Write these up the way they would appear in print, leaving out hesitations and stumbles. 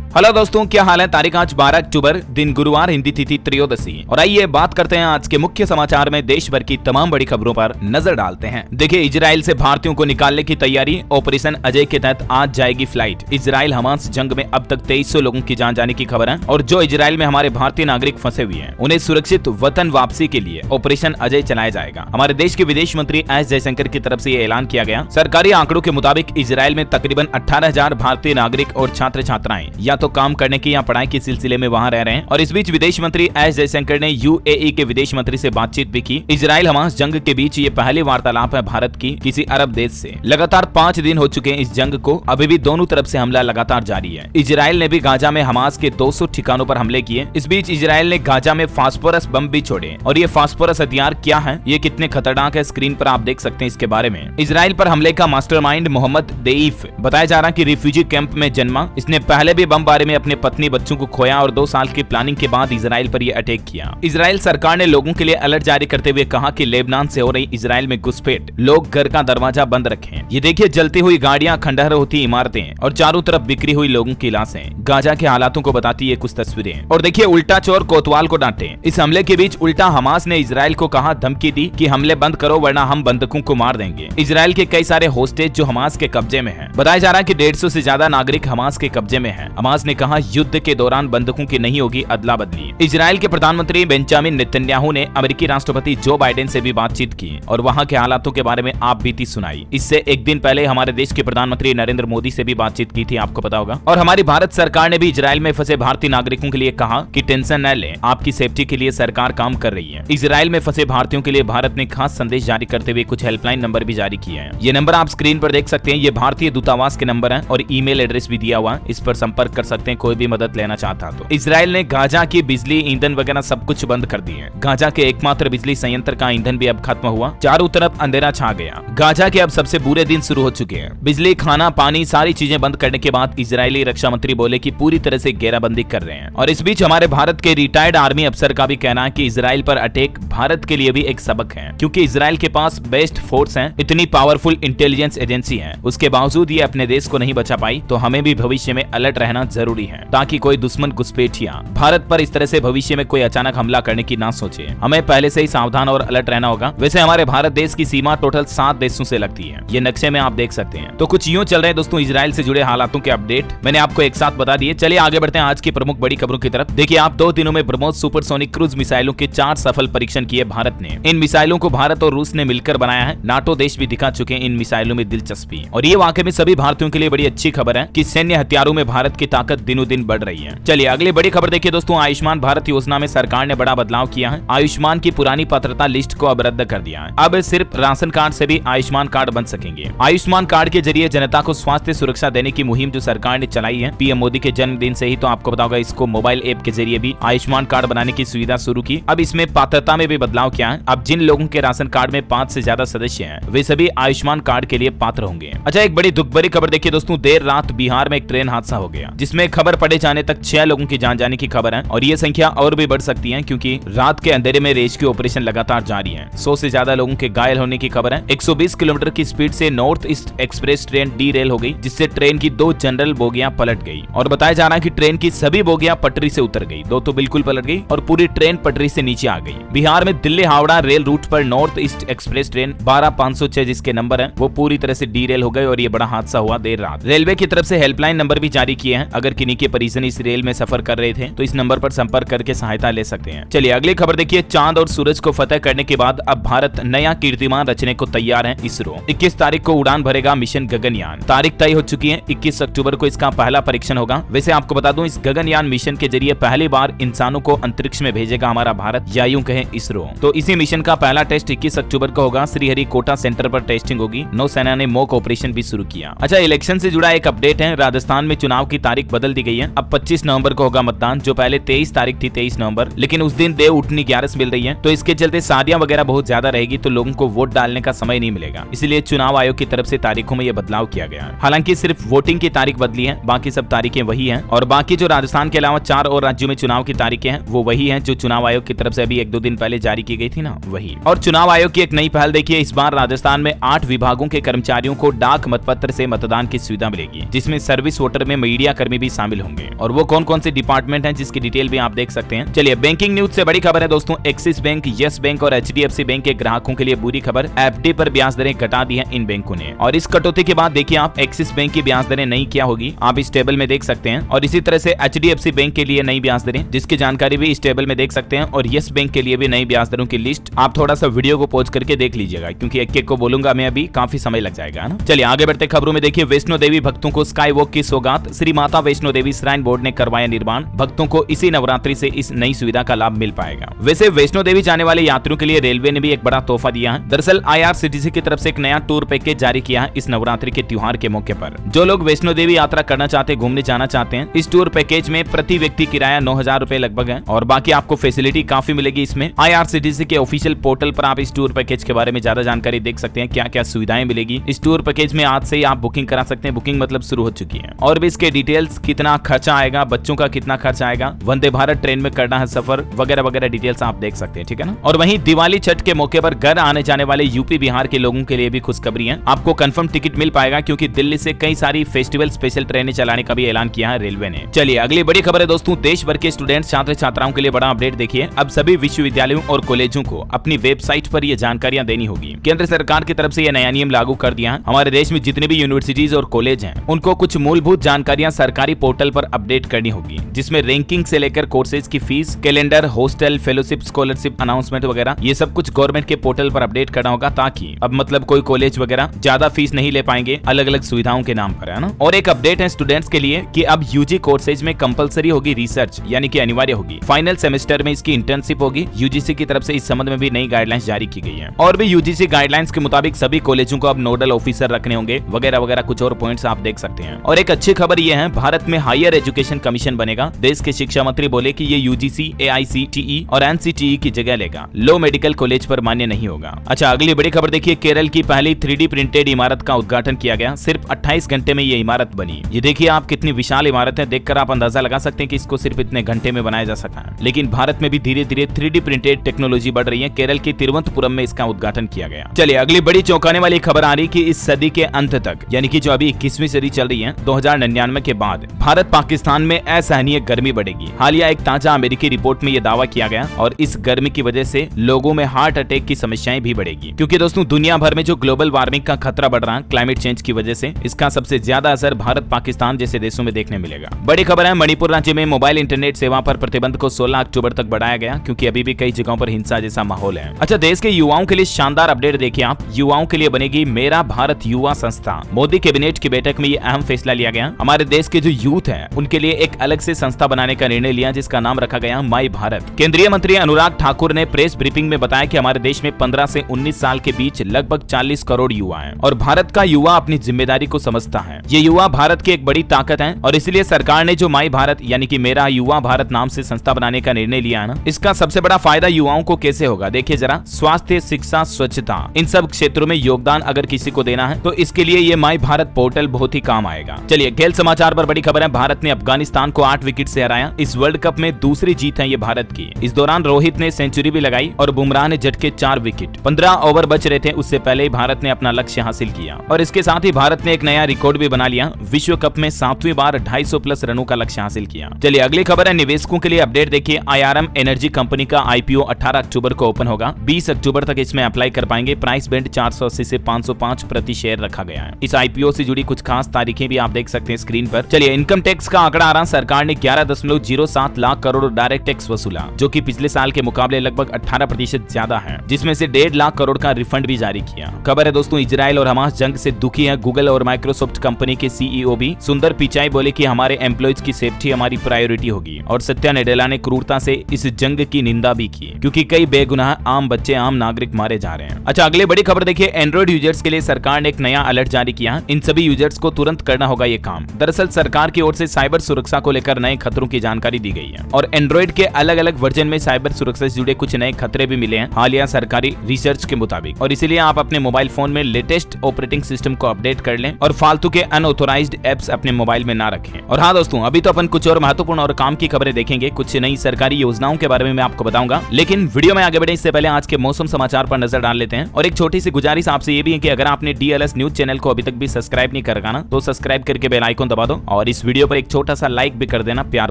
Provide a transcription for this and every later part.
Hello दोस्तों, क्या हाल है। तारीख आज 12 अक्टूबर, दिन गुरुवार, हिंदी तिथि त्रयोदशी। और आइए बात करते हैं आज के मुख्य समाचार में देश भर की तमाम बड़ी खबरों पर नजर डालते हैं। देखिए, इजराइल से भारतीयों को निकालने की तैयारी, ऑपरेशन अजय के तहत आज जाएगी फ्लाइट। इजराइल हमास जंग में अब तक 2300 लोगों की जान जाने की खबर है। और जो इजराइल में हमारे भारतीय नागरिक फंसे हुए हैं, उन्हें सुरक्षित वतन वापसी के लिए ऑपरेशन अजय चलाया जाएगा। हमारे देश के विदेश मंत्री एस जयशंकर की तरफ से ये ऐलान किया गया। सरकारी आंकड़ों के मुताबिक इजराइल में तकरीबन 18,000 भारतीय नागरिक और छात्र छात्राएं या तो काम करने की या पढ़ाई के सिलसिले में वहां रह रहे हैं। और इस बीच विदेश मंत्री एस जयशंकर ने यूएई के विदेश मंत्री से बातचीत भी की। इजराइल हमास जंग के बीच ये पहली वार्तालाप है भारत की किसी अरब देश से। लगातार 5 दिन हो चुके हैं इस जंग को, अभी भी दोनों तरफ से हमला लगातार जारी है। इजराइल ने भी गाजा में हमास के 200 ठिकानों पर हमले किए। इस बीच इजराइल ने गाजा में फास्फोरस बम भी छोड़े। और ये फास्फोरस हथियार क्या है, ये कितने खतरनाक है, स्क्रीन पर आप देख सकते हैं इसके बारे में। इजराइल पर हमले का मास्टरमाइंड मोहम्मद देईफ बताया जा रहा है कि रिफ्यूजी कैंप में जन्मा। इसने पहले भी बमबारी में अपने पत्नी बच्चों को खोया और 2 साल की प्लानिंग के बाद इजराइल पर यह अटैक किया। इजराइल सरकार ने लोगों के लिए अलर्ट जारी करते हुए कहा कि लेबनान से हो रही इजराइल में घुसपैठ, लोग घर का दरवाजा बंद रखें। ये देखिए, जलती हुई गाड़ियां, खंडहर होती इमारतें और चारों तरफ बिखरी हुई लोगों की लाशें। गाजा के हालातों को बताती है कुछ तस्वीरें। और देखिए, उल्टा चोर कोतवाल को डांटे। इस हमले के बीच उल्टा हमास ने इजराइल को कहा, धमकी दी कि हमले बंद करो वरना हम बंधकों को मार देंगे। इजराइल के कई सारे होस्टेज जो हमास के कब्जे में है। बताया जा रहा है कि 150 से ज्यादा नागरिक हमास के कब्जे में है। हमास ने कहा, युद्ध के दौरान बंधकों की नहीं होगी अदला बदली। इजराइल के प्रधानमंत्री बेंजामिन नेतन्याहू ने अमेरिकी राष्ट्रपति जो बाइडेन से भी बातचीत की और वहां के हालातों के बारे में आप बीती सुनाई। इससे एक दिन पहले हमारे देश के प्रधानमंत्री नरेंद्र मोदी से भी बातचीत की थी, आपको पता होगा। और हमारी भारत सरकार ने भी इजराइल में फंसे भारतीय नागरिकों के लिए कहा कि टेंशन न लें, आपकी सेफ्टी के लिए सरकार काम कर रही है। इजराइल में फंसे भारतीयों के लिए भारत ने खास संदेश जारी करते हुए कुछ हेल्पलाइन नंबर भी जारी किए हैं। ये नंबर आप स्क्रीन पर देख सकते हैं। ये भारतीय दूतावास के नंबर है और ईमेल एड्रेस भी दिया हुआ है। इस पर संपर्क कर सकते हैं कोई भी मदद लेना चाहता तो। इजराइल ने गाजा की बिजली, ईंधन वगैरह सब कुछ बंद कर दिए। गाजा के एकमात्र बिजली संयंत्र का ईंधन भी अब खत्म हुआ। चारों तरफ अंधेरा छा गया। गाजा के अब सबसे बुरे दिन शुरू हो चुके हैं। बिजली, खाना, पानी, सारी चीजें बंद करने के बाद इजरायली रक्षा मंत्री बोले कि पूरी तरह से घेराबंदी कर रहे हैं। और इस बीच हमारे भारत के रिटायर्ड आर्मी अफसर का भी कहना है कि इजराइल पर अटैक भारत के लिए भी एक सबक है, क्योंकि इजराइल के पास बेस्ट फोर्स है, इतनी पावरफुल इंटेलिजेंस एजेंसी है, उसके बावजूद ये अपने देश को नहीं बचा पाई। तो हमें भी भविष्य में अलर्ट रहना जरूरी है ताकि कोई दुश्मन घुसपैठिया भारत पर इस तरह से भविष्य में कोई अचानक हमला करने की ना सोचे। हमें पहले से ही सावधान और अलर्ट रहना होगा। वैसे हमारे भारत देश की सीमा टोटल 7 देशों से लगती है, ये नक्शे में आप देख सकते हैं। तो कुछ यूं चल रहे हैं दोस्तों इजराइल से जुड़े हालातों के अपडेट, मैंने आपको एक साथ बता दिए। चलिए आगे बढ़ते हैं आज की प्रमुख बड़ी खबरों की तरफ। देखिए, आप 2 दिनों में ब्रह्मोस सुपरसोनिक क्रूज मिसाइलों के 4 सफल परीक्षण किए भारत ने। इन मिसाइलों को भारत और रूस ने मिलकर बनाया है। नाटो देश भी दिखा चुके हैं इन मिसाइलों में दिलचस्पी। और ये वाकई में सभी भारतीयों के लिए बड़ी अच्छी खबर है कि सैन्य हथियारों में भारत की ताकत दिनों दिन बढ़ रही है। चलिए अगली बड़ी खबर देखिए दोस्तों, आयुष्मान भारत योजना में सरकार ने बड़ा बदलाव किया है। आयुष्मान की पुरानी पात्रता लिस्ट को अब रद्द कर दिया है। अब सिर्फ राशन कार्ड से भी आयुष्मान कार्ड बन सकेंगे। आयुष्मान कार्ड के जरिए जनता को स्वास्थ्य सुरक्षा देने की मुहिम जो सरकार ने चलाई है, पीएम मोदी के जन्मदिन से ही, तो आपको बताओगा इसको मोबाइल ऐप के जरिए भी आयुष्मान कार्ड बनाने की सुविधा शुरू की। अब इसमें पात्रता में भी बदलाव किया है। अब जिन लोगों के राशन कार्ड में 5 से ज्यादा सदस्य हैं, वे सभी आयुष्मान कार्ड के लिए पात्र होंगे। अच्छा, एक बड़ी दुख भरी खबर देखिए दोस्तों, देर रात बिहार में एक ट्रेन हादसा हो गया, जिसमें खबर पड़े जाने तक 6 लोगों की जान जाने की खबर है। और ये संख्या और भी बढ़ सकती है, क्योंकि रात के अंधेरे में रेस्क्यू ऑपरेशन लगातार जारी है। 100 से ज्यादा लोगों के घायल होने की खबर है। 120 किलोमीटर की स्पीड से north east express train derail हो गई, जिससे ट्रेन की 2 जनरल बोगियां पलट गई। और बताया जा रहा है कि ट्रेन की सभी बोगियां पटरी से उतर गई, 2 तो बिल्कुल पलट गई और पूरी ट्रेन पटरी से नीचे आ गई। बिहार में दिल्ली हावड़ा रेल रूट पर नॉर्थ ईस्ट एक्सप्रेस ट्रेन 12506 जिसके नंबर है, वो पूरी तरह से डीरेल हो गई और ये बड़ा हादसा हुआ देर रात। रेलवे की तरफ से हेल्पलाइन नंबर भी जारी किए हैं। अगर किन्हीं के परिजन इस रेल में सफर कर रहे थे तो इस नंबर पर संपर्क करके सहायता ले सकते हैं। चलिए अगली खबर देखिए, चांद और सूरज को फतह करने के बाद अब भारत नया कीर्तिमान रचने को तैयार है। इसरो 21 तारीख को उड़ान भरेगा मिशन गगनयान। तारीख तय हो चुकी है, 21 अक्टूबर को इसका पहला परीक्षण होगा। वैसे आपको बता दूं, इस गगनयान मिशन के जरिए पहली बार इंसानों को अंतरिक्ष में भेजेगा हमारा भारत, या यूं कहें इसरो। तो इसी मिशन का पहला टेस्ट 21 अक्टूबर को होगा। श्रीहरिकोटा सेंटर पर टेस्टिंग होगी। नौसेना ने मॉक ऑपरेशन भी शुरू किया। अच्छा, इलेक्शन से जुड़ा एक अपडेट है। राजस्थान में चुनाव की तारीख बदल दी गई है। अब 25 नवंबर को होगा मतदान, जो पहले 23 तारीख थी, 23 नवंबर, लेकिन उस दिन देव उठनी 11 मिल रही है। तो इसके चलते शादियां वगैरह बहुत ज्यादा रहेगी, तो लोगों को वोट डालने का समय नहीं मिलेगा। इसलिए चुनाव आयोग की तरफ से तारीखों में यह बदलाव किया गया है। हालांकि सिर्फ वोटिंग की तारीख बदली है, बाकी सब तारीखें वही हैं। और बाकी जो राजस्थान के अलावा 4 और राज्यों में चुनाव की तारीखें हैं, वो वही हैं जो चुनाव आयोग की तरफ से अभी 1-2 दिन पहले जारी की गई थी ना, वही। और चुनाव आयोग की एक नई पहल देखिए, इस बार राजस्थान में 8 विभागों के कर्मचारियों को डाक मतपत्र से मतदान की सुविधा मिलेगी, जिसमें सर्विस वोटर में मीडिया कर्मी कर्मी भी शामिल होंगे और वो कौन कौन से डिपार्टमेंट हैं जिसकी डिटेल भी आप देख सकते हैं। चलिए बैंकिंग न्यूज से बड़ी खबर है दोस्तों, एक्सिस बैंक, यस बैंक और HDFC बैंक के ग्राहकों के लिए बुरी खबर, FD पर ब्याज दरें घटा दी है इन बैंकों ने। और इस कटौती के बाद देखिए आप एक्सिस बैंक की ब्याज दरें नई क्या होगी आप इस टेबल में देख सकते हैं, और इसी तरह से HDFC बैंक के लिए नई ब्याज दरें जिसकी जानकारी भी इस टेबल में देख सकते हैं, और यस बैंक के लिए भी नई ब्याज दरों की लिस्ट आप थोड़ा सा वीडियो को पॉज करके देख लीजिएगा क्योंकि एक एक को बोलूंगा मैं अभी काफी समय लग जाएगा ना। चलिए आगे बढ़ते खबरों में देखिए वैष्णो देवी भक्तों को स्काई वॉक की सौगात, श्री माता वैष्णो देवी श्राइन बोर्ड ने करवाया निर्माण, भक्तों को इसी नवरात्रि से इस नई सुविधा का लाभ मिल पाएगा। वैसे वैष्णो देवी जाने वाले यात्रियों के लिए रेलवे ने भी एक बड़ा तोहफा दिया है। दरअसल IRCTC की तरफ से एक नया टूर पैकेज जारी किया है इस नवरात्रि के त्योहार के मौके पर। जो लोग वैष्णो देवी यात्रा करना चाहते हैं, घूमने जाना चाहते हैं, इस टूर पैकेज में प्रति व्यक्ति किराया 9,000 रुपए लगभग है और बाकी आपको फैसिलिटी काफी मिलेगी इसमें। IRCTC के ऑफिशियल पोर्टल पर आप इस टूर पैकेज के बारे में ज्यादा जानकारी देख सकते हैं, क्या क्या सुविधाएं मिलेगी इस टूर पैकेज में। आज से ही आप बुकिंग करा सकते हैं, बुकिंग मतलब शुरू हो चुकी है। और भी इसके डिटेल्स, कितना खर्चा आएगा, बच्चों का कितना खर्चा आएगा, वंदे भारत ट्रेन में करना है सफर वगैरह वगैरह डिटेल्स आप देख सकते हैं, ठीक है ना। और वहीं दिवाली छठ के मौके पर घर आने जाने वाले यूपी बिहार के लोगों के लिए भी खुशखबरी है, आपको कंफर्म टिकट मिल पाएगा क्योंकि दिल्ली से कई सारी फेस्टिवल स्पेशल ट्रेनें चलाने का भी ऐलान किया है रेलवे ने। चलिए अगली बड़ी खबर है दोस्तों, देश भर के स्टूडेंट्स छात्र छात्राओं के लिए बड़ा अपडेट देखिए। अब सभी विश्वविद्यालयों और कॉलेजों को अपनी वेबसाइट पर ये जानकारियां देनी होगी। केंद्र सरकार की तरफ से यह नया नियम लागू कर दिया है। हमारे देश में जितने भी यूनिवर्सिटीज और कॉलेज हैं उनको कुछ मूलभूत जानकारियां सरकारी पोर्टल पर अपडेट करनी होगी, जिसमें रैंकिंग से लेकर कोर्सेज की fees, calendar, hostel, fellowship, scholarship announcement वगैरह ये सब कुछ गवर्नमेंट के पोर्टल पर अपडेट करना होगा, ताकि अब मतलब कोई कॉलेज वगैरह ज्यादा फीस नहीं ले पाएंगे अलग अलग सुविधाओं के नाम पर, है ना। और एक अपडेट है स्टूडेंट्स के लिए कि अब यूजी कोर्सेज में कंपलसरी होगी रिसर्च, यानी कि अनिवार्य होगी। फाइनल सेमेस्टर में इसकी इंटर्नशिप होगी। यूजीसी की तरफ से इस संबंध में भी नई गाइडलाइंस जारी की गई है। और भी यूजीसी गाइडलाइंस के मुताबिक सभी कॉलेजों को अब नोडल ऑफिसर रखने होंगे वगैरह वगैरह कुछ और पॉइंट्स आप देख सकते हैं। और एक अच्छी खबर यह है, भारत में हायर एजुकेशन कमीशन बनेगा। देश के शिक्षा मंत्री बोले कि ये यूजीसी, AICTE और NCTE की जगह लेगा, लो मेडिकल कॉलेज पर मान्य नहीं होगा। अच्छा अगली बड़ी खबर देखिए, केरल की पहली 3D प्रिंटेड इमारत का उद्घाटन किया गया। सिर्फ 28 घंटे में ये इमारत बनी। ये देखिए आप कितनी विशाल इमारत है, देखकर आप अंदाजा लगा सकते हैं कि इसको सिर्फ इतने घंटे में बनाया जा सका है। लेकिन भारत में भी धीरे धीरे 3D प्रिंटेड टेक्नोलॉजी बढ़ रही है। केरल की तिरुवनंतपुरम में इसका उद्घाटन किया गया। चलिए अगली बड़ी चौंकाने वाली खबर आ रही कि इस सदी के अंत तक, यानी कि जो अभी 21वीं सदी चल रही है, 2099 के बाद भारत पाकिस्तान में असहनीय गर्मी बढ़ेगी। हालिया एक ताजा अमेरिकी रिपोर्ट में यह दावा किया गया और इस गर्मी की वजह से लोगों में हार्ट अटैक की समस्याएं भी बढ़ेगी, क्योंकि दोस्तों दुनिया भर में जो ग्लोबल वार्मिंग का खतरा बढ़ रहा है क्लाइमेट चेंज की वजह से, इसका सबसे ज्यादा असर भारत पाकिस्तान जैसे देशों में देखने मिलेगा। बड़ी खबर है, मणिपुर राज्य में मोबाइल इंटरनेट सेवा पर प्रतिबंध को 16 अक्टूबर तक बढ़ाया गया, क्योंकि अभी भी कई जगहों पर हिंसा जैसा माहौल है। अच्छा देश के युवाओं के लिए शानदार अपडेट देखिए आप, युवाओं के लिए बनेगी मेरा भारत युवा संस्था। मोदी कैबिनेट की बैठक में ये अहम फैसला लिया गया। हमारे देश के जो यूथ है उनके लिए एक अलग से संस्था बनाने का निर्णय लिया, जिसका नाम रखा गया माई भारत। केंद्रीय मंत्री अनुराग ठाकुर ने प्रेस ब्रीफिंग में बताया कि हमारे देश में 15 से 19 साल के बीच लगभग 40 करोड़ युवा हैं और भारत का युवा अपनी जिम्मेदारी को समझता है। ये युवा भारत की एक बड़ी ताकत है और इसलिए सरकार ने जो माई भारत यानी कि मेरा युवा भारत नाम से संस्था बनाने का निर्णय लिया है ना, इसका सबसे बड़ा फायदा युवाओं को कैसे होगा देखिए जरा। स्वास्थ्य, शिक्षा, स्वच्छता, इन सब क्षेत्रों में योगदान अगर किसी को देना है तो इसके लिए ये माई भारत पोर्टल बहुत ही काम आएगा। चलिए खेल समाचार पर बड़ी खबर है, भारत ने अफगानिस्तान को 8 विकेट से हराया। इस वर्ल्ड कप में दूसरी जीत है ये भारत की। इस दौरान रोहित ने सेंचुरी भी लगाई और बुमराह ने झटके 4 विकेट। 15 ओवर बच रहे थे, उससे पहले ही भारत ने अपना लक्ष्य हासिल किया और इसके साथ ही भारत ने एक नया रिकॉर्ड भी बना लिया, विश्व कप में 7वीं बार 250 प्लस रनों का लक्ष्य हासिल किया। चलिए अगली खबर है, निवेशकों के लिए अपडेट देखिए। IRM एनर्जी कंपनी का IPO 18 अक्टूबर को ओपन होगा। 20 अक्टूबर तक इसमें अप्लाई कर पाएंगे। प्राइस बैंड 480 से 505 प्रति शेयर रखा गया है। इस IPO से जुड़ी कुछ खास तारीखें भी आप देख सकते हैं स्क्रीन पर। चलिए इनकम टैक्स का आंकड़ा आ रहा, सरकार ने 11.07 लाख करोड़ डायरेक्ट टैक्स वसूला, जो कि पिछले साल के मुकाबले लगभग 18% ज्यादा है, जिसमें से 1.5 लाख करोड़ का रिफंड भी जारी किया। खबर है दोस्तों, इजराइल और हमास जंग से दुखी है। गूगल और माइक्रोसॉफ्ट कंपनी के CEO भी सुंदर पिचाई बोले कि हमारे एम्प्लॉइज की सेफ्टी हमारी प्रायोरिटी होगी। और सत्या नडेला ने क्रूरता से इस जंग की निंदा भी की, क्योंकि कई बेगुनाह आम बच्चे, आम नागरिक मारे जा रहे हैं। अच्छा अगले बड़ी खबर देखिए, एंड्रॉइड यूजर्स के लिए सरकार ने एक नया अलर्ट जारी किया। इन सभी यूजर्स को तुरंत करना होगा ये काम। दरअसल सरकार की ओर से साइबर सुरक्षा को लेकर नए खतरों की जानकारी दी गई है और एंड्रॉइड के अलग अलग वर्जन में साइबर सुरक्षा से जुड़े कुछ नए खतरे भी मिले हैं हालिया सरकारी रिसर्च के मुताबिक। और इसीलिए आप अपने मोबाइल फोन में लेटेस्ट ऑपरेटिंग सिस्टम को अपडेट कर लें और फालतू के अनऑथोराइज्ड एप्स अपने मोबाइल में ना रखें। और हाँ दोस्तों, अभी तो अपन कुछ और महत्वपूर्ण और काम की खबरें देखेंगे, कुछ नई सरकारी योजनाओं के बारे में मैं आपको बताऊंगा। लेकिन वीडियो में आगे बढ़े इससे पहले आज के मौसम समाचार पर नजर डाल लेते हैं। और एक छोटी सी गुजारिश आपसे ये भी है कि अगर आपने DLS न्यूज चैनल को अभी तक भी सब्सक्राइब नहीं कर रखा ना, तो सब्सक्राइब करके बेल आइकन दबा दो और और इस वीडियो पर एक छोटा सा लाइक भी कर देना प्यार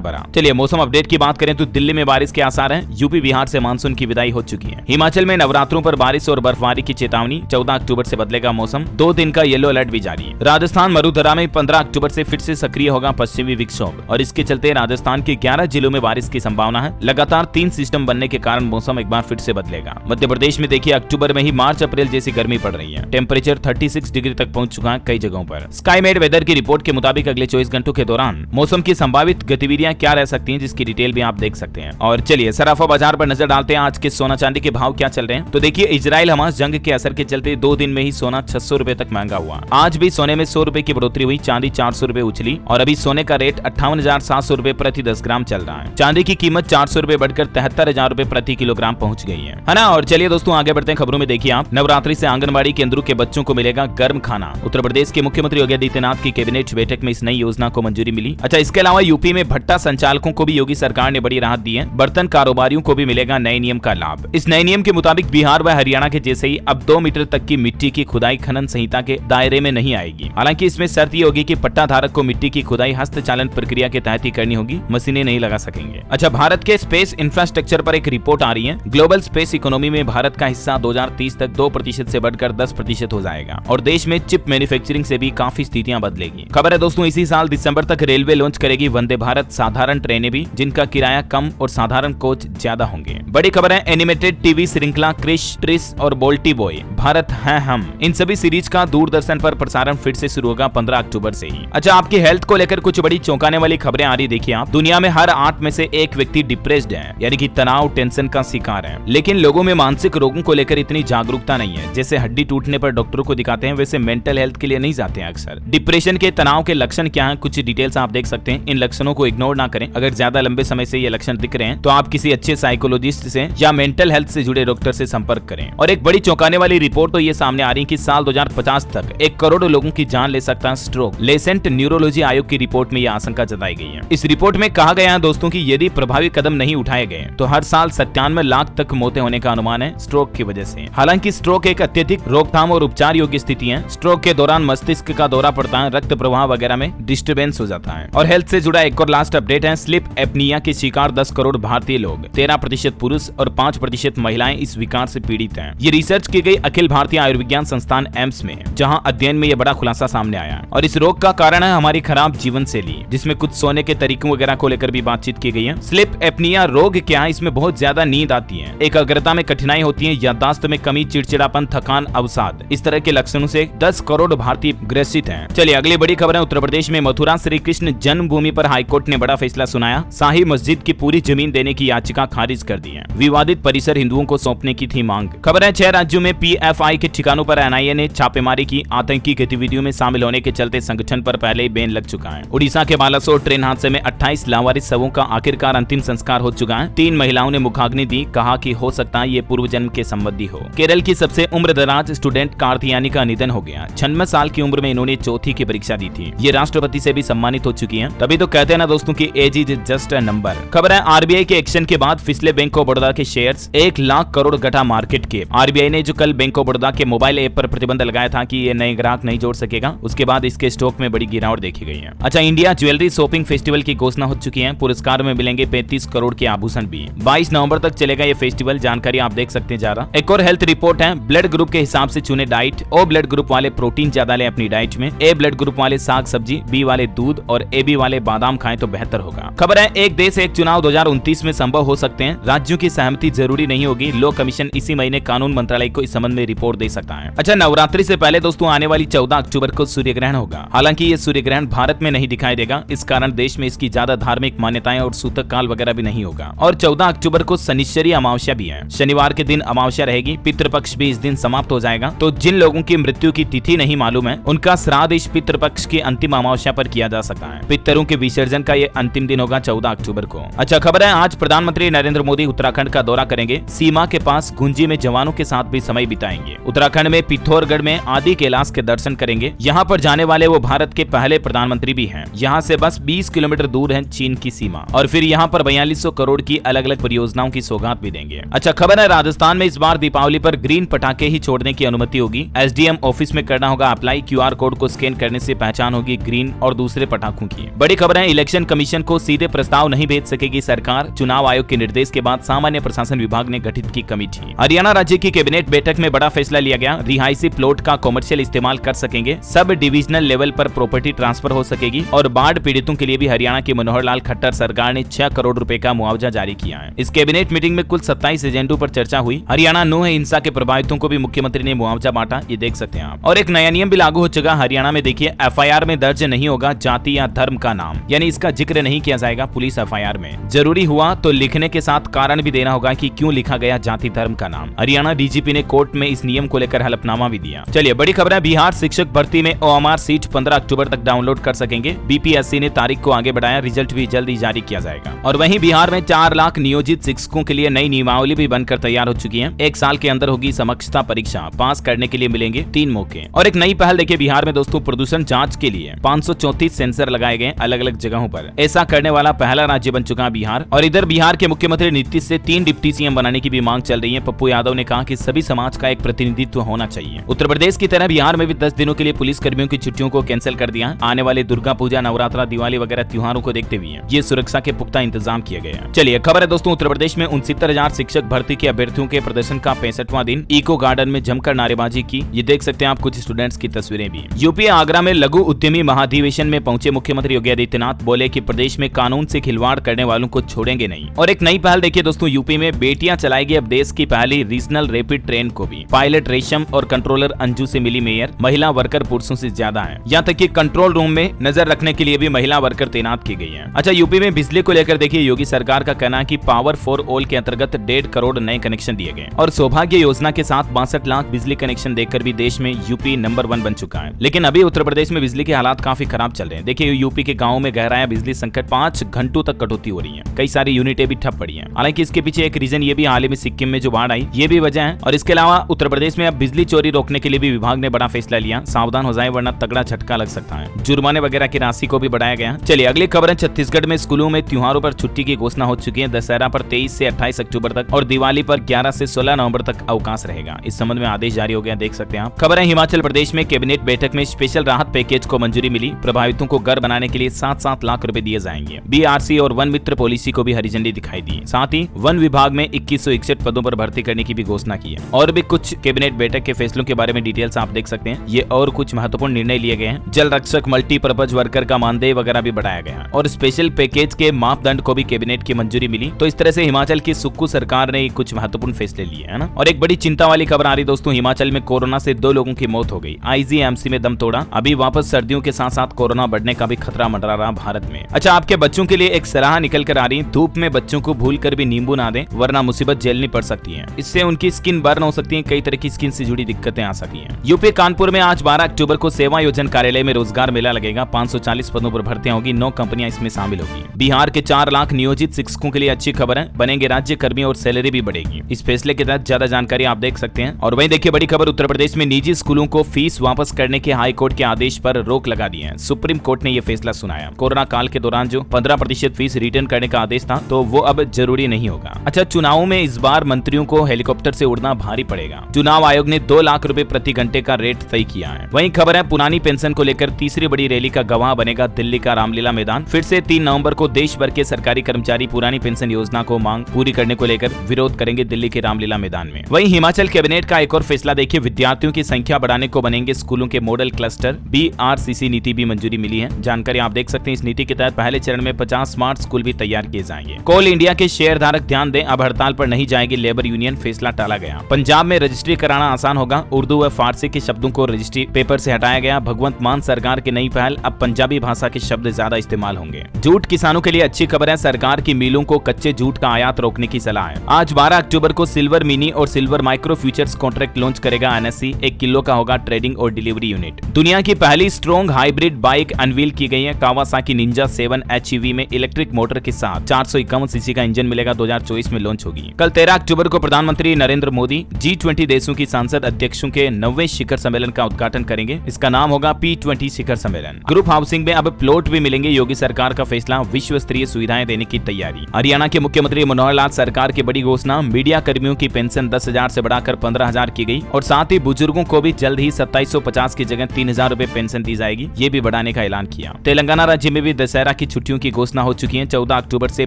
भरा। चलिए मौसम अपडेट की बात करें तो दिल्ली में बारिश के आसार हैं। यूपी बिहार से मानसून की विदाई हो चुकी है। हिमाचल में नवरात्रों पर बारिश और बर्फबारी की चेतावनी, 14 अक्टूबर से बदलेगा मौसम, 2 दिन का येलो अलर्ट भी जारी। राजस्थान मरुधरा में 15 अक्टूबर से फिर से सक्रिय होगा पश्चिमी विक्षोभ और इसके चलते राजस्थान के 11 जिलों में बारिश की संभावना है। लगातार 3 सिस्टम बनने के कारण मौसम एक बार फिर से बदलेगा। मध्य प्रदेश में देखिए अक्टूबर में ही मार्च अप्रैल जैसी गर्मी पड़ रही है। टेम्परेचर 36 डिग्री तक पहुंच चुका है कई जगहों पर। स्काईमेड वेदर की रिपोर्ट के मुताबिक अगले 24 घंटों के दौरान मौसम की संभावित गतिविधियां क्या रह सकती हैं, जिसकी डिटेल भी आप देख सकते हैं। और चलिए सराफा बाजार पर नजर डालते हैं, आज के सोना चांदी के भाव क्या चल रहे हैं। तो देखिए इजराइल हमास जंग के असर के चलते 2 दिन में ही सोना 600 रुपए तक महंगा हुआ। आज भी सोने में 100 रुपए की बढ़ोतरी हुई, चांदी 400 रुपए उछली और अभी सोने का रेट 58,700 रुपए प्रति 10 ग्राम चल रहा है। चांदी की कीमत 400 रुपए बढ़कर 73,000 रुपए प्रति किलोग्राम पहुंच गई है ना। और चलिए दोस्तों आगे बढ़ते हैं खबरों में। देखिए आप, नवरात्रि से आंगनबाड़ी केंद्रों के बच्चों को मिलेगा गर्म खाना। उत्तर प्रदेश के मुख्यमंत्री योगी आदित्यनाथ की कैबिनेट बैठक में इस नई योजना को मंजूरी मिली। अच्छा, इसके अलावा यूपी में भट्टा संचालकों को भी योगी सरकार ने बड़ी राहत दी है। बर्तन कारोबारियों को भी मिलेगा नए नियम का लाभ। इस नए नियम के मुताबिक बिहार व हरियाणा के जैसे ही अब 2 मीटर तक की मिट्टी की खुदाई खनन संहिता के दायरे में नहीं आएगी। हालांकि इसमें शर्त ये होगी कि पट्टा धारक को मिट्टी की खुदाई हस्तचालन प्रक्रिया के तहत ही करनी होगी, मशीनें नहीं लगा सकेंगे। अच्छा, भारत के स्पेस इंफ्रास्ट्रक्चर पर एक रिपोर्ट आ रही है। ग्लोबल स्पेस इकोनॉमी में भारत का हिस्सा 2030 तक 2% से बढ़कर 10% हो जाएगा और देश में चिप मैन्युफैक्चरिंग से भी काफी स्थितियां बदलेगी। खबर है दोस्तों, इसी साल दिसंबर तक रेलवे लॉन्च करेगी वंदे भारत साधारण ट्रेनें भी, जिनका किराया कम और साधारण कोच ज्यादा होंगे। बड़ी खबर है, एनिमेटेड टीवी श्रृंखला क्रिश, ट्रिस और बोल्टी बॉय भारत है हम, इन सभी सीरीज का दूरदर्शन पर प्रसारण फिर से शुरू होगा 15 अक्टूबर से ही। अच्छा, आपकी हेल्थ को लेकर कुछ बड़ी चौंकाने वाली खबरें आ रही। देखिए आप, दुनिया में हर 8 में से 1 व्यक्ति डिप्रेस्ड है, यानी कि तनाव टेंशन का शिकार है। लेकिन लोगों में मानसिक रोगों को लेकर इतनी जागरूकता नहीं है। जैसे हड्डी टूटने पर डॉक्टरों को दिखाते हैं, वैसे मेंटल हेल्थ के लिए नहीं जाते हैं अक्सर। डिप्रेशन के तनाव के लक्षण क्या हैं, कुछ डिटेल्स आप देख सकते हैं। इन लक्षणों को इग्नोर ना करें। अगर ज्यादा लंबे समय से ये लक्षण दिख रहे हैं तो आप किसी अच्छे साइकोलॉजिस्ट से या मेंटल हेल्थ से जुड़े डॉक्टर से संपर्क करें। और एक बड़ी चौंकाने वाली रिपोर्ट तो ये सामने आ रही है कि साल 2050 तक 1 करोड़ लोगों की जान ले सकता है स्ट्रोक। लेसेंट न्यूरोलॉजी आयोग की रिपोर्ट में यह आशंका जताई गई है। इस रिपोर्ट में कहा गया है दोस्तों कि यदि प्रभावी कदम नहीं उठाए गए तो हर साल 97 लाख तक मौतें होने का अनुमान है स्ट्रोक की वजह से। हालांकि स्ट्रोक एक अत्यधिक रोकथाम और उपचार योग्य स्थिति है। स्ट्रोक के दौरान मस्तिष्क का दौरा पड़ता है, रक्त प्रवाह वगैरह में डिस्टर्बेंस हो जाता है। और हेल्थ से जुड़ा एक और लास्ट अपडेट है, स्लीप एपनिया के शिकार 10 करोड़ भारतीय लोग, 13% पुरुष और 5% महिलाएं इस विकार से पीड़ित हैं। ये रिसर्च की गई अखिल भारतीय आयुर्विज्ञान संस्थान एम्स में, जहां अध्ययन में यह बड़ा खुलासा सामने आया। और इस रोग का कारण है हमारी खराब जीवन शैली, जिसमें कुछ सोने के तरीकों वगैरह को लेकर भी बातचीत की गई है। स्लीप एपनिया रोग क्या है, इसमें बहुत ज्यादा नींद आती है, एकाग्रता में कठिनाई होती है, याददाश्त में कमी, चिड़चिड़ापन, थकान, अवसाद, इस तरह के लक्षणों से 10 करोड़ भारतीय ग्रसित हैं। चलिए अगली बड़ी खबर है, उत्तर प्रदेश में मथुरा श्री कृष्ण जन्मभूमि पर हाईकोर्ट ने बड़ा फैसला सुनाया। शाही मस्जिद की पूरी जमीन देने की याचिका खारिज कर दी है। विवादित परिसर हिंदुओं को सौंपने की थी मांग। खबर है 6 राज्यों में पीएफआई के ठिकानों पर एनआईए ने छापेमारी की। आतंकी गतिविधियों में शामिल होने के चलते संगठन पर पहले ही बैन लग चुका है। उड़ीसा के बालासोर ट्रेन हादसे में 28 लावारिस शवों का आखिरकार अंतिम संस्कार हो चुका है। 3 महिलाओं ने मुखाग्नि दी, कहा कि हो सकता है ये पूर्व जन्म के संबंधी हो। केरल की सबसे उम्रदराज स्टूडेंट कार्तियानी का निधन हो गया। 96 साल की उम्र में इन्होंने चौथी की परीक्षा दी थी। ये राष्ट्रपति से भी सम्मानित हो चुकी हैं। तभी तो कहते हैं ना दोस्तों की age is just a number. खबर है आरबीआई के एक्शन के बाद फिसले बैंक ऑफ बड़ौदा के शेयर्स 1 लाख करोड़ घटा मार्केट के। आरबीआई ने जो कल बैंक ऑफ बड़ौदा के मोबाइल ऐप पर प्रतिबंध लगाया था कि ये नए ग्राहक नहीं जोड़ सकेगा, उसके बाद इसके स्टॉक में बड़ी गिरावट देखी गई है। अच्छा, इंडिया ज्वेलरी शॉपिंग फेस्टिवल की घोषणा हो चुकी है। पुरस्कार में मिलेंगे 35 करोड़ के आभूषण भी। 22 नवंबर तक चलेगा ये फेस्टिवल, जानकारी आप देख सकते हैं ज्यादा। एक और हेल्थ रिपोर्ट है, ब्लड ग्रुप के हिसाब से चुने डाइट। ओ ब्लड ग्रुप वाले प्रोटीन ज्यादा लें अपनी डाइट में, ए ब्लड ग्रुप वाले साग सब्जी, बी वाले दूध और ए बी वाले बादाम खाएं तो बेहतर होगा। खबर है एक देश एक चुनाव 2029 में संभव हो सकते हैं। राज्यों की सहमति जरूरी नहीं होगी। लॉ कमीशन इसी महीने कानून मंत्रालय को इस संबंध में रिपोर्ट दे सकता है। अच्छा, नवरात्रि से पहले दोस्तों आने वाली 14 अक्टूबर को सूर्य ग्रहण होगा। हालांकि ये सूर्य ग्रहण भारत में नहीं दिखाई देगा, इस कारण देश में इसकी ज्यादा धार्मिक मान्यताएं और सूतक काल वगैरह भी नहीं होगा। और 14 अक्टूबर को शनिश्चरी अमावस्या भी है। शनिवार के दिन अमावस्या रहेगी। पितृपक्ष भी इस दिन समाप्त हो जाएगा। तो जिन लोगों की मृत्यु की तिथि नहीं मालूम है, उनका श्राद्ध इस पितृपक्ष की अंतिम अमावस्या पर किया जा सकता है। पितरों के विसर्जन का ये अंतिम दिन होगा 14 अक्टूबर को। अच्छा, खबर है आज प्रधानमंत्री नरेंद्र मोदी उत्तराखंड का दौरा करेंगे। सीमा के पास गुंजी में जवानों के साथ भी समय बिताएंगे। उत्तराखंड में पिथौरगढ़ में आदि कैलाश के दर्शन करेंगे। यहाँ पर जाने वाले वो भारत के पहले प्रधानमंत्री भी हैं। यहाँ से बस 20 किलोमीटर दूर है चीन की सीमा और फिर यहाँ पर 4200 करोड़ की अलग अलग परियोजनाओं की सौगात भी देंगे। अच्छा, खबर है राजस्थान में इस बार दीपावली पर ग्रीन पटाखे ही छोड़ने की अनुमति होगी। एसडीएम ऑफिस में करना होगा अप्लाई। क्यूआर कोड को स्कैन करने से पहचान होगी ग्रीन और दूसरे पटाखों की। बड़ी खबर है, इलेक्शन कमीशन को सीधे प्रस्ताव नहीं भेज सकेगी सरकार। चुनाव आयोग के निर्देश के बाद सामान्य प्रशासन विभाग ने गठित की कमेटी। हरियाणा राज्य की कैबिनेट बैठक में बड़ा फैसला लिया गया। रिहायशी प्लॉट का कॉमर्शियल इस्तेमाल कर सकेंगे, सब डिविजनल लेवल पर प्रॉपर्टी ट्रांसफर हो सकेगी और बाढ़ पीड़ितों के लिए भी हरियाणा के मनोहर लाल खट्टर सरकार ने 6 करोड़ रुपए का मुआवजा जारी किया है। इस कैबिनेट मीटिंग में कुल 27 एजेंडों पर चर्चा हुई। हरियाणा नो है हिंसा के प्रभावितों को भी मुख्यमंत्री ने मुआवजा बांटा, ये देख सकते हैं आप। और एक नया नियम भी लागू हो चुका हरियाणा में। देखिए, एफआईआर में दर्ज नहीं होगा जाति या धर्म का नाम, यानी इसका जिक्र नहीं किया जाएगा पुलिस एफआईआर में। जरूरी हुआ तो लिखने के साथ कारण भी देना होगा कि क्यों लिखा गया जाति धर्म का नाम। हरियाणा डीजीपी ने कोर्ट में इस नियम को लेकर हलफनामा भी दिया। चलिए बड़ी खबर है, बिहार शिक्षक भर्ती में ओएमआर सीट 15 अक्टूबर तक डाउनलोड कर सकेंगे। बीपीएससी ने तारीख को आगे बढ़ाया, रिजल्ट भी जल्द ही जारी किया जाएगा। और वहीं बिहार में 4 लाख नियोजित शिक्षकों के लिए नई नियमावली भी बनकर तैयार हो चुकी है। 1 साल के अंदर होगी समक्षता परीक्षा, पास करने के लिए मिलेंगे 3 मौके। और एक नई पहल देखिए, बिहार में दोस्तों प्रदूषण जांच के लिए 534 सेंसर लगाए गए अलग अलग जगहों पर। ऐसा करने वाला पहला राज्य बन चुका है बिहार। और इधर बिहार के मुख्यमंत्री नीतीश से 3 डिप्टी सीएम बनाने की भी मांग चल रही है। पप्पू यादव ने कहा कि सभी समाज का एक प्रतिनिधित्व होना चाहिए। उत्तर प्रदेश की तरह बिहार में भी 10 दिनों के लिए पुलिस कर्मियों की छुट्टियों को कैंसिल कर दिया। आने वाले दुर्गा पूजा, नवरात्रा, दिवाली वगैरह त्योहारों को देखते हुए ये सुरक्षा के पुख्ता इंतजाम किए गए हैं। चलिए खबर है दोस्तों, उत्तर प्रदेश में 69,000 शिक्षक भर्ती के अभ्यर्थियों के प्रदर्शन का 65वां दिन। इको गार्डन में जमकर नारेबाजी की, ये देख सकते हैं आप कुछ स्टूडेंट्स की तस्वीरें भी। यूपी आगरा में लघु उद्यमी महाधिवेशन में पहुंचे मुख्यमंत्री योगी आदित्यनाथ, बोले कि प्रदेश में कानून से खिलवाड़ करने वालों को छोड़ेंगे नहीं। और एक नई पहल देखिए दोस्तों, यूपी में बेटियां चलाएगी अब देश की पहली रीजनल रैपिड ट्रेन को भी। पायलट रेशम और कंट्रोलर अंजू से मिली मेयर। महिला वर्कर पुरुषों से ज्यादा है, यहाँ तक कि कंट्रोल रूम में नजर रखने के लिए भी महिला वर्कर तैनात की गई है। अच्छा, यूपी में बिजली को लेकर देखिए, योगी सरकार का कहना है कि पावर फॉर ऑल के अंतर्गत 1.5 करोड़ नए कनेक्शन दिए गए और सौभाग्य योजना के साथ 62 लाख बिजली कनेक्शन देकर भी देश में यूपी नंबर 1 बन चुका है। लेकिन अभी उत्तर प्रदेश में बिजली के हालात काफी खराब चल रहे हैं। देखिए, यूपी के गाँव में गहराया बिजली संकट, 5 घंटों तक कटौती हो रही है। कई सारी यूनिटें भी ठप पड़ी है। हालांकि इसके पीछे एक रीजन ये भी हाल ही में सिक्किम में जो बाढ़ आई, ये भी वजह है। और इसके अलावा उत्तर प्रदेश में अब बिजली चोरी रोकने के लिए भी विभाग ने बड़ा फैसला लिया। सावधान हो जाए वरना तगड़ा झटका लग सकता है। जुर्माने वगैरह की राशि को भी बढ़ाया गया। चलिए अगली खबर है, छत्तीसगढ़ में स्कूलों में त्योहारों पर छुट्टी की घोषणा हो चुकी है। दशहरा पर 23 से 28 अक्टूबर तक और दिवाली पर 11 से 16 नवंबर तक अवकाश रहेगा। इस संबंध में आदेश जारी हो गया, देख सकते हैं आप। खबर है, हिमाचल प्रदेश में कैबिनेट बैठक में स्पेशल राहत पैकेज को मंजूरी मिली। प्रभावितों को घर बनाने के लिए 7-7 लाख रुपए दिए जाएंगे। बीआरसी और वन मित्र पॉलिसी को भी हरी झंडी दिखाई दी। साथ ही वन विभाग में 2161 पदों पर भर्ती करने की भी घोषणा की है। और भी कुछ कैबिनेट बैठक के फैसलों के बारे में डिटेल्स आप देख सकते हैं। ये और कुछ महत्वपूर्ण निर्णय लिए गए हैं। जल रक्षक, मल्टीपर्पज वर्कर का मानदेय वगैरह भी बढ़ाया गया और स्पेशल पैकेज के मापदंड को भी कैबिनेट की मंजूरी मिली। तो इस तरह से हिमाचल की सुक्कू सरकार ने कुछ महत्वपूर्ण फैसले लिए है ना। और एक बड़ी चिंता वाली खबर आ रही दोस्तों, हिमाचल में कोरोना से 2 लोगों की मौत हो गई। आईजीएमसी में दम तोड़ा। अभी वापस सर्दियों के साथ साथ कोरोना बढ़ने का भी खतरा मंडरा रहा भारत में। अच्छा, आपके बच्चों के लिए एक सलाह निकल कर आ रही, धूप में बच्चों को भूल कर भी नींबू ना दें वरना मुसीबत झेलनी पड़ सकती है। इससे उनकी स्किन बर्न हो सकती है, कई तरह की स्किन से जुड़ी दिक्कतें आ सकती है। यूपी कानपुर में आज 12 अक्टूबर को सेवा योजन कार्यालय में रोजगार मेला लगेगा। 540 पदों पर भर्तियां होगी, 9 कंपनियां इसमें शामिल होगी। बिहार के 4 लाख नियोजित शिक्षकों के लिए अच्छी खबर है, बनेंगे राज्य कर्मी और सैलरी भी बढ़ेगी। इस फैसले के तहत ज्यादा जानकारी आप देख सकते हैं। और वहीं देखिए बड़ी खबर, उत्तर प्रदेश में निजी स्कूलों को फीस वापस करने के हाई कोर्ट के आदेश पर रोक लगा दी है। सुप्रीम कोर्ट ने यह फैसला सुनाया। कोरोना काल के दौरान जो 15% फीस रिटर्न करने का आदेश था, तो वो अब जरूरी नहीं होगा। अच्छा, चुनावों में इस बार मंत्रियों को हेलीकॉप्टर से उड़ना भारी पड़ेगा। चुनाव आयोग ने 2 लाख रुपए प्रति घंटे का रेट तय किया है। वहीं खबर है, पुरानी पेंशन को लेकर तीसरी बड़ी रैली का गवाह बनेगा दिल्ली का रामलीला मैदान। फिर से 3 नवंबर को देश भर के सरकारी कर्मचारी पुरानी पेंशन योजना को मांग पूरी करने को लेकर विरोध करेंगे दिल्ली के रामलीला मैदान में। वहीं हिमाचल कैबिनेट का एक और फैसला देखिए, विद्यार्थियों की संख्या बढ़ाने को बनेंगे स्कूलों के मॉडल क्लस्टर। बीआरसीसी नीति भी मंजूरी मिली है। जानकारी आप देख सकते हैं। इस नीति के तहत पहले चरण में 50 स्मार्ट स्कूल भी तैयार किए जाएंगे। कोल इंडिया के शेयर धारक ध्यान दें, अब हड़ताल पर नहीं जाएगी लेबर यूनियन, फैसला टाला गया। पंजाब में रजिस्ट्री कराना आसान होगा। उर्दू व फारसी के शब्दों को रजिस्ट्री पेपर से हटाया गया। भगवंत मान सरकार की नई पहल, अब पंजाबी भाषा के शब्द ज्यादा इस्तेमाल होंगे। जूट किसानों के लिए अच्छी खबर है, सरकार की मिलों को कच्चे जूट का आयात रोकने की सलाह है। आज 12 अक्टूबर को सिल्वर मिनी और silver micro futures contract launch करेगा एनएससी। 1 किलो का होगा ट्रेडिंग और डिलीवरी यूनिट। दुनिया की पहली स्ट्रॉन्ग हाइब्रिड बाइक अनवील की गई है। कावासाकी निंजा 7 HEV में इलेक्ट्रिक मोटर के साथ 451 सीसी का इंजन मिलेगा। 2024 में लॉन्च होगी। कल 13 अक्टूबर को प्रधानमंत्री नरेंद्र मोदी G20 देशों की सांसद अध्यक्षों के 90वें शिखर सम्मेलन का उद्घाटन करेंगे। इसका नाम होगा P20 शिखर सम्मेलन। ग्रुप हाउसिंग में अब प्लॉट भी मिलेंगे। योगी सरकार का फैसला, विश्व स्तरीय सुविधाएं देने की तैयारी। हरियाणा के मुख्यमंत्री मनोहर लाल सरकार की बड़ी घोषणा, मीडिया कर्मियों की पेंशन 10,000 से बढ़ाकर 15,000 की गई और साथ ही बुजुर्गों को भी जल्द ही 2750 की जगह 3,000 रुपए पेंशन दी जाएगी। ये भी बढ़ाने का का ऐलान किया। तेलंगाना राज्य में भी दशहरा की छुट्टियों की घोषणा हो चुकी है। 14 अक्टूबर से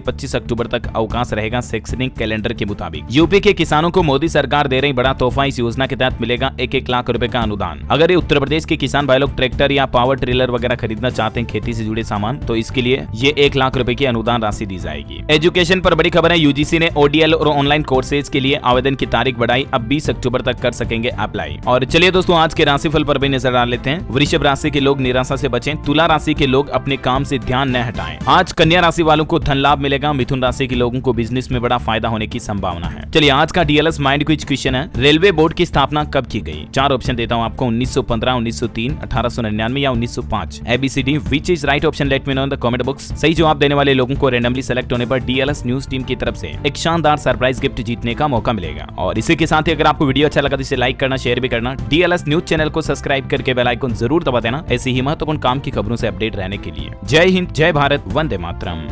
25 अक्टूबर तक अवकाश रहेगा शैक्षणिक कैलेंडर के मुताबिक। यूपी के किसानों को मोदी सरकार दे रही बड़ा तोहफा। इस योजना के तहत मिलेगा 1-1 लाख रुपए का अनुदान। अगर ये उत्तर प्रदेश के किसान भाई लोग ट्रैक्टर या पावर ट्रेलर वगैरह खरीदना चाहते हैं, खेती से जुड़े सामान, तो इसके लिए ये 1 लाख रुपए की अनुदान राशि दी जाएगी। एजुकेशन पर बड़ी खबर है। यूजीसी ने ओडीएल और ऑनलाइन कोर्सेज के लिए आवेदन की तारीख बढ़ाई। अब 20 अक्टूबर तक कर सकेंगे अप्लाई। और चलिए दोस्तों, आज के राशिफल पर भी नजर डाल लेते हैं। वृषभ राशि के लोग निराशा से बचें। तुला राशि के लोग अपने काम से ध्यान न हटाएं। आज कन्या राशि वालों को धन लाभ मिलेगा। मिथुन राशि के लोगों को बिजनेस में बड़ा फायदा होने की संभावना है। चलिए, आज का डीएलएस माइंड क्विज क्वेश्चन है, रेलवे बोर्ड की स्थापना कब की गई? 4 ऑप्शन देता हूं आपको, 1915, 1903, 1899 या 1905। ABCD which is right option, let me know in the comment box. सही जवाब देने वाले लोगों को रैंडमली सेलेक्ट होने पर डीएलएस न्यूज टीम की तरफ से एक शानदार सरप्राइज गिफ्ट जीतने का मौका मिलेगा। और इसी के साथ ही अगर आपको वीडियो अच्छा लगा तो इसे लाइक करना, शेयर भी करना। डीएलएस न्यूज चैनल को सब्सक्राइब करके बेल आइकन जरूर दबा देना, ऐसी ही महत्वपूर्ण काम की खबरों से अपडेट रहने के लिए। जय हिंद, जय भारत, वंदे मातरम।